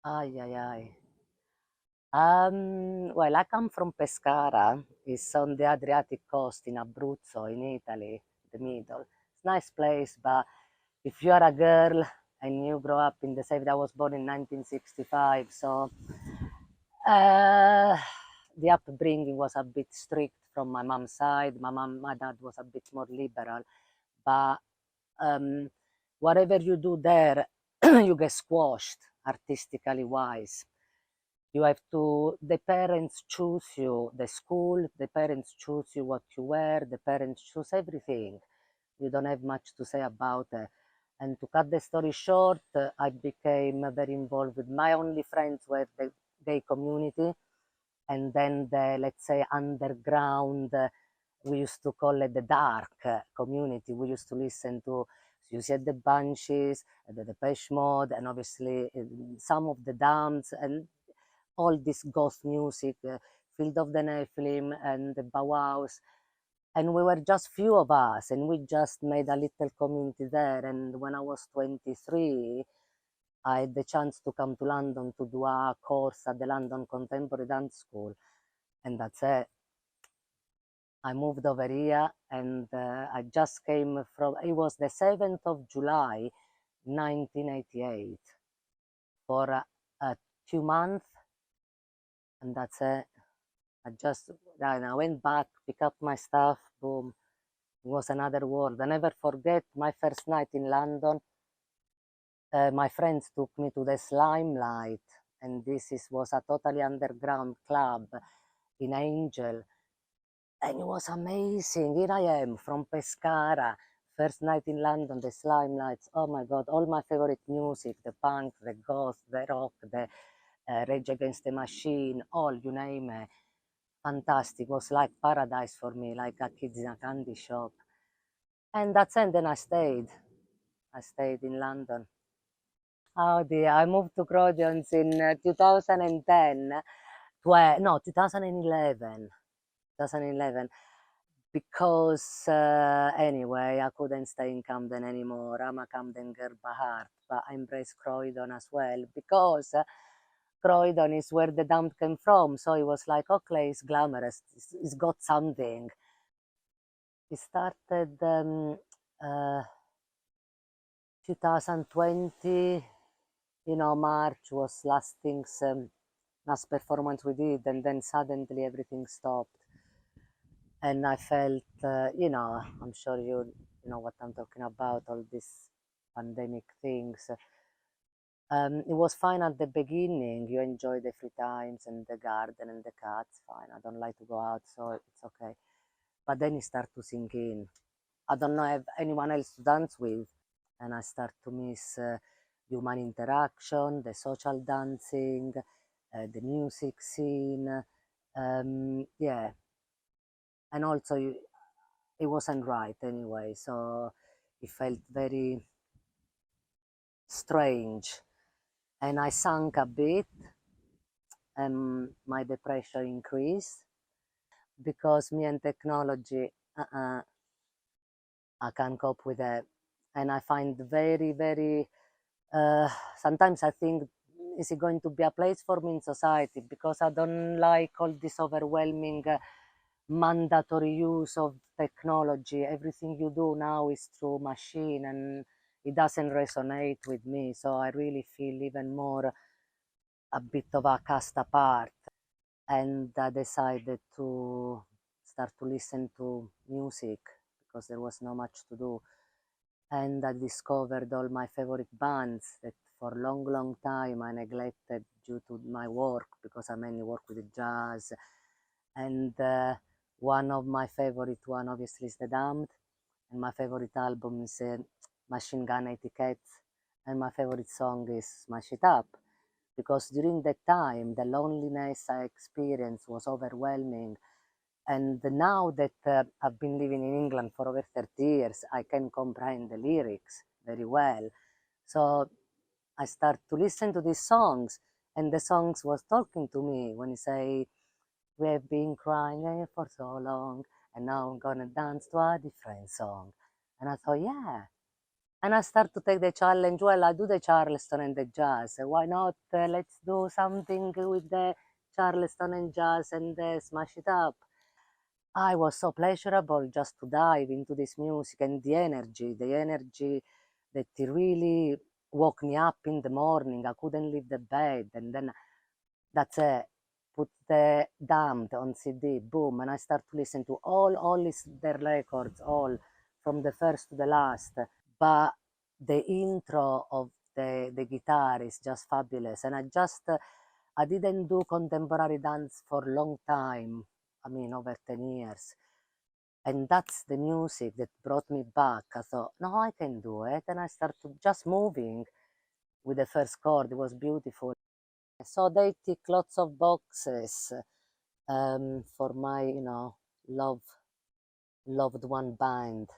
Ay, ay, ay. Well, I come from Pescara. It's on the Adriatic coast in Abruzzo, in Italy, the middle. It's a nice place, but if you are a girl and you grow up in the 70s, I was born in 1965, so uh, the upbringing was a bit strict from my mom's side. My dad was a bit more liberal, but um, whatever you do there, you get squashed artistically wise. You have to, the parents choose you, the school, the parents choose you what you wear, the parents choose everything. You don't have much to say about it. And to cut the story short, I became very involved with my only friends were the gay community, and then the, let's say, underground, we used to call it the dark community. We used to listen to Susie and the Banshees, the Depeche Mode, and obviously some of the Dams, and all this ghost music, Field of the Nephilim and the Bauhaus. And we were just few of us, and we just made a little community there. And when I was 23, I had the chance to come to London to do a course at the London Contemporary Dance School. And that's it. I moved over here, and I just came from, it was the 7th of July, 1988, for 2 months, and that's it. I went back, pick up my stuff, boom. It was another world. I never forget my first night in London. My friends took me to the Limelight, and was a totally underground club in Angel, and it was amazing. Here I am from Pescara, first night in London, the Limelights. Oh my God, all my favorite music, the punk, the goth, the rock, the Rage Against the Machine, all, you name it. Fantastic. It was like paradise for me, like a kid in a candy shop. And that's it. Then I stayed. I stayed in London. Oh dear, I moved to Croydon in 2010. 2011. 2011. Because anyway, I couldn't stay in Camden anymore. I'm a Camden girl by heart, but I embrace Croydon as well because Croydon is where the dump came from. So it was like, okay, it's glamorous. It's got something. It started uh, 2020, March was last performance we did, and then suddenly everything stopped. And I felt, I'm sure you know what I'm talking about, all these pandemic things. It was fine at the beginning. You enjoy the free times and the garden and the cats. Fine. I don't like to go out, so it's okay. But then it start to sink in. I don't know if anyone else to dance with, and I start to miss human interaction, the social dancing, the music scene. Yeah, and also it wasn't right anyway, so it felt very strange, and I sank a bit, and my depression increased because me and technology, I can't cope with it, and I find very, very. Sometimes I think, is it going to be a place for me in society? Because I don't like all this overwhelming mandatory use of technology. Everything you do now is through machine, and it doesn't resonate with me. So I really feel even more a bit of a cast apart. And I decided to start to listen to music because there was not much to do. And I discovered all my favorite bands that for a long, long time I neglected due to my work, because I mainly work with jazz. And one of my favorite one obviously is The Damned, and my favorite album is Machine Gun Etiquette, and my favorite song is Smash It Up, because during that time the loneliness I experienced was overwhelming. And now that I've been living in England for over 30 years, I can comprehend the lyrics very well. So I start to listen to these songs, and the songs was talking to me when you say, we have been crying for so long, and now I'm gonna dance to a different song. And I thought, yeah. And I start to take the challenge. Well, I do the Charleston and the jazz. Why not? Let's do something with the Charleston and jazz and smash it up. I was so pleasurable just to dive into this music and the energy that it really woke me up in the morning. I couldn't leave the bed. And then that's it. Put the Damned on CD, boom, and I start to listen to their records, all from the first to the last. But the intro of the guitar is just fabulous. And I didn't do contemporary dance for a long time. I mean, over 10 years. And that's the music that brought me back. I thought, no, I can do it. And I started just moving with the first chord. It was beautiful. So they tick lots of boxes for my, loved one band.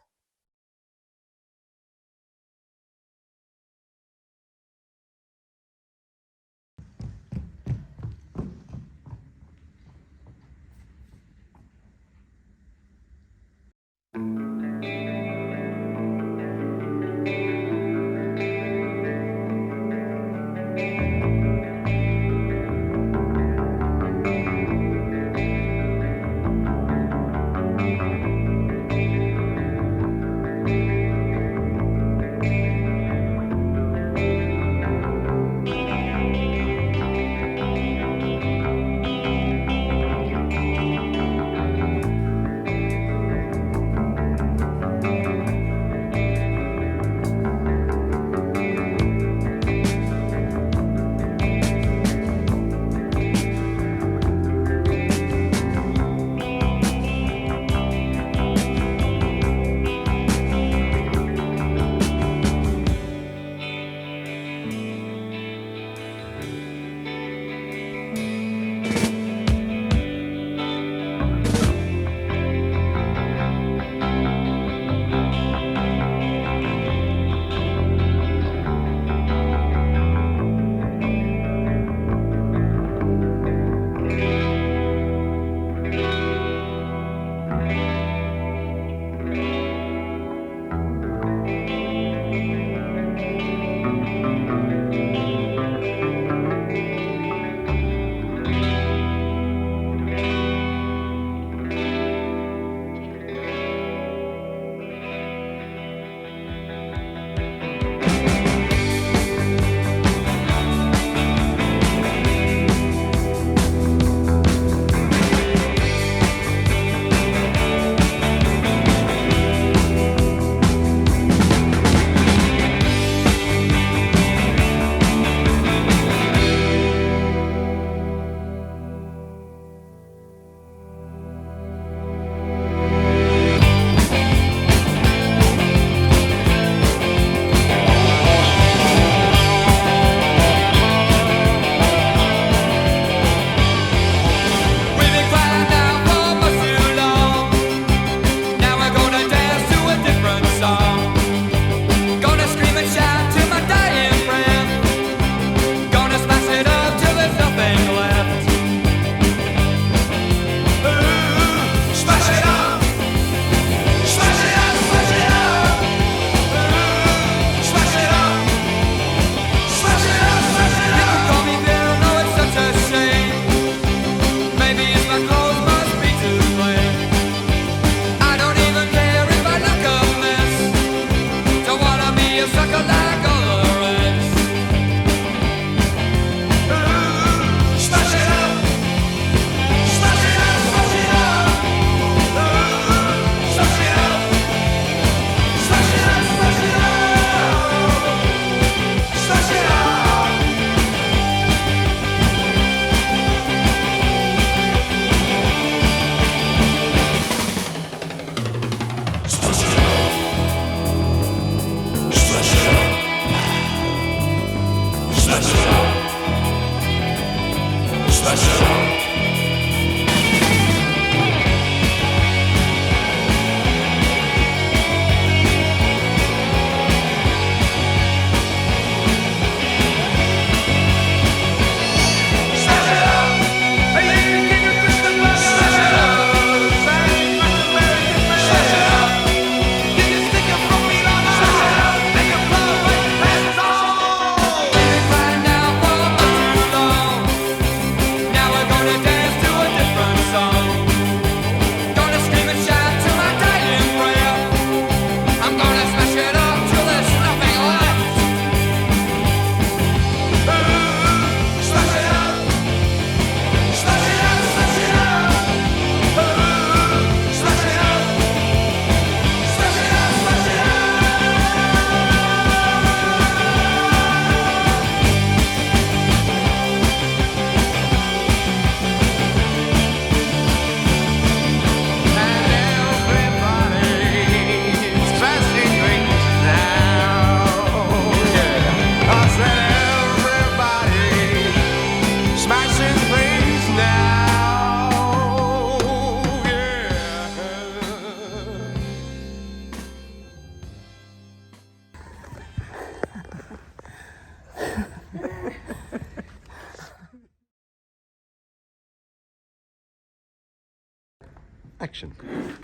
action.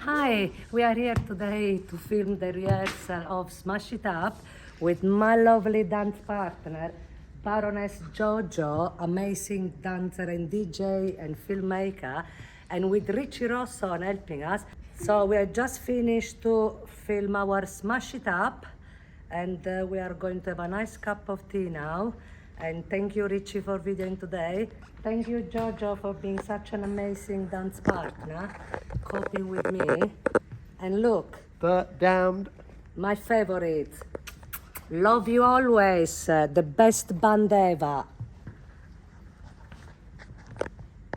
Hi, we are here today to film the rehearsal of Smash It Up with my lovely dance partner, Baroness Jojo, amazing dancer and DJ and filmmaker, and with Richie Rosso on helping us. So we have just finished to film our Smash It Up, and we are going to have a nice cup of tea now. And thank you, Richie, for videoing today. Thank you, Jojo, for being such an amazing dance partner, coping with me. And look, The Damned. my favorite. Love you always, the best band ever.